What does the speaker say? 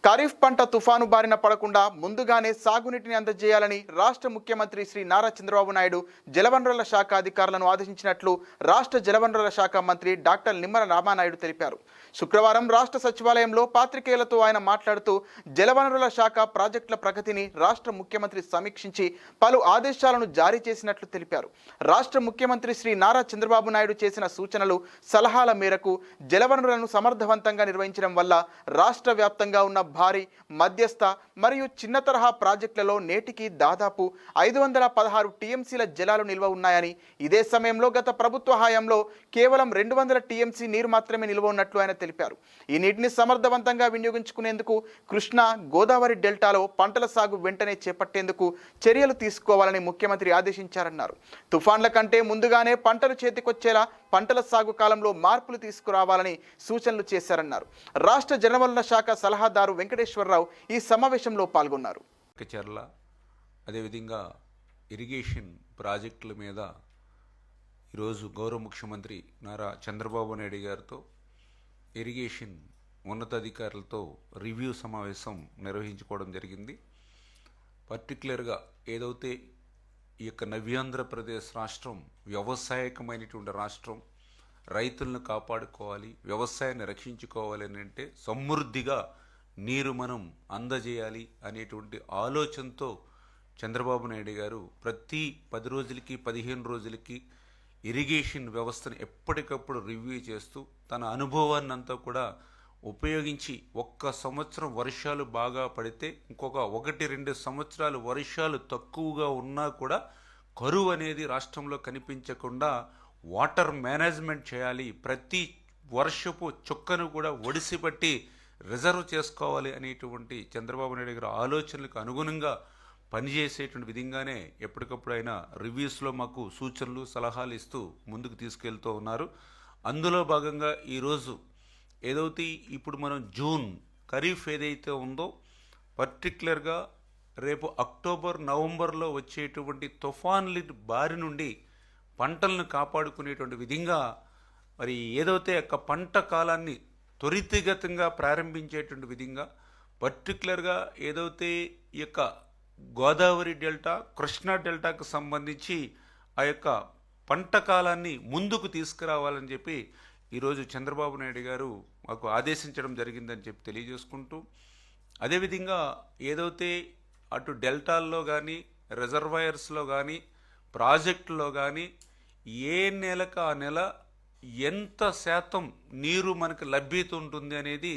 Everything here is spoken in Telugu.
ఖరీఫ్ పంట తుఫాను బారిన పడకుండా ముందుగానే సాగునీటిని అందజేయాలని రాష్ట్ర ముఖ్యమంత్రి శ్రీ నారా చంద్రబాబు నాయుడు జలవనరుల శాఖ అధికారులను ఆదేశించినట్లు రాష్ట్ర జలవనరుల శాఖ మంత్రి డాక్టర్ నిమ్మల రామానాయుడు తెలిపారు. శుక్రవారం రాష్ట్ర సచివాలయంలో పాత్రికేయులతో ఆయన మాట్లాడుతూ జలవనరుల శాఖ ప్రాజెక్టుల ప్రగతిని రాష్ట్ర ముఖ్యమంత్రి సమీక్షించి పలు ఆదేశాలను జారీ చేసినట్లు తెలిపారు. రాష్ట్ర ముఖ్యమంత్రి శ్రీ నారా చంద్రబాబు నాయుడు చేసిన సూచనలు సలహాల మేరకు జలవనరులను సమర్థవంతంగా నిర్వహించడం వల్ల రాష్ట్ర వ్యాప్తంగా ఉన్న భారీ మధ్యస్థ మరియు చిన్న తరహా ప్రాజెక్టులలో నేటికి దాదాపు 516 టీఎంసీల జలాలు నిల్వ ఉన్నాయని, ఇదే సమయంలో గత ప్రభుత్వ హయాంలో కేవలం 200 టీఎంసీ నీరు మాత్రమే నిల్వ ఉన్నట్లు ఆయన తెలిపారు. ఈ నీటిని సమర్థవంతంగా వినియోగించుకునేందుకు కృష్ణా, గోదావరి డెల్టాలో పంటల సాగు వెంటనే చేపట్టేందుకు చర్యలు తీసుకోవాలని ముఖ్యమంత్రి ఆదేశించారన్నారు. తుఫాన్ల కంటే ముందుగానే పంటలు చేతికొచ్చేలా పంటల సాగు కాలంలో మార్పులు తీసుకురావాలని సూచనలు చేశారన్నారు. రాష్ట్ర జలవనరుల శాఖ సలహాదారు వెంకటేశ్వరరావు ఈ సమావేశంలో పాల్గొన్నారు. అదేవిధంగా ఇరిగేషన్ ప్రాజెక్టుల మీద ఈరోజు గౌరవ ముఖ్యమంత్రి నారా చంద్రబాబు నాయుడు గారితో ఇరిగేషన్ ఉన్నతాధికారులతో రివ్యూ సమావేశం నిర్వహించుకోవడం జరిగింది. పర్టికులర్గా ఏదైతే ఈ యొక్క నవ్యాంధ్రప్రదేశ్ రాష్ట్రం వ్యవసాయకమైనటువంటి రాష్ట్రం, రైతులను కాపాడుకోవాలి, వ్యవసాయాన్ని రక్షించుకోవాలి అని అంటే సమృద్ధిగా నీరు మనం అందజేయాలి అనేటువంటి ఆలోచనతో చంద్రబాబు నాయుడు గారు ప్రతి 10 రోజులకి 15 రోజులకి ఇరిగేషన్ వ్యవస్థను ఎప్పటికప్పుడు రివ్యూ చేస్తూ తన అనుభవాన్ని అంతా కూడా ఉపయోగించి, ఒక్క సంవత్సరం వర్షాలు బాగా పడితే ఇంకొక 1-2 సంవత్సరాలు వర్షాలు తక్కువగా ఉన్నా కూడా కరువు అనేది రాష్ట్రంలో కనిపించకుండా వాటర్ మేనేజ్మెంట్ చేయాలి, ప్రతి వర్షపు చుక్కను కూడా ఒడిసిపట్టి రిజర్వ్ చేసుకోవాలి అనేటువంటి చంద్రబాబు నాయుడు గారి ఆలోచనలకు అనుగుణంగా పనిచేసేటువంటి విధంగానే ఎప్పటికప్పుడు ఆయన రివ్యూస్లో మాకు సూచనలు సలహాలు ఇస్తూ ముందుకు తీసుకెళ్తూ ఉన్నారు. అందులో భాగంగా ఈరోజు ఏదైతే ఇప్పుడు మనం జూన్ ఖరీఫ్ ఏదైతే ఉందో, పర్టికులర్గా రేపు అక్టోబర్ నవంబర్లో వచ్చేటువంటి తుఫాన్ల బారి నుండి పంటలను కాపాడుకునేటువంటి విధంగా మరి ఏదైతే యొక్క పంట కాలాన్ని త్వరితగతంగా ప్రారంభించేటువంటి విధంగా పర్టికులర్గా ఏదైతే ఈ యొక్క గోదావరి డెల్టా, కృష్ణా డెల్టాకు సంబంధించి ఆ యొక్క పంట కాలాన్ని ముందుకు తీసుకురావాలని చెప్పి ఈరోజు చంద్రబాబు నాయుడు గారు మాకు ఆదేశించడం జరిగిందని చెప్పి తెలియజేసుకుంటూ, అదేవిధంగా ఏదైతే అటు డెల్టాల్లో కానీ రిజర్వాయర్స్లో కానీ ప్రాజెక్టులో కానీ ఏ నెలకు ఆ నెల ఎంత శాతం నీరు మనకు లభ్యత ఉంటుంది అనేది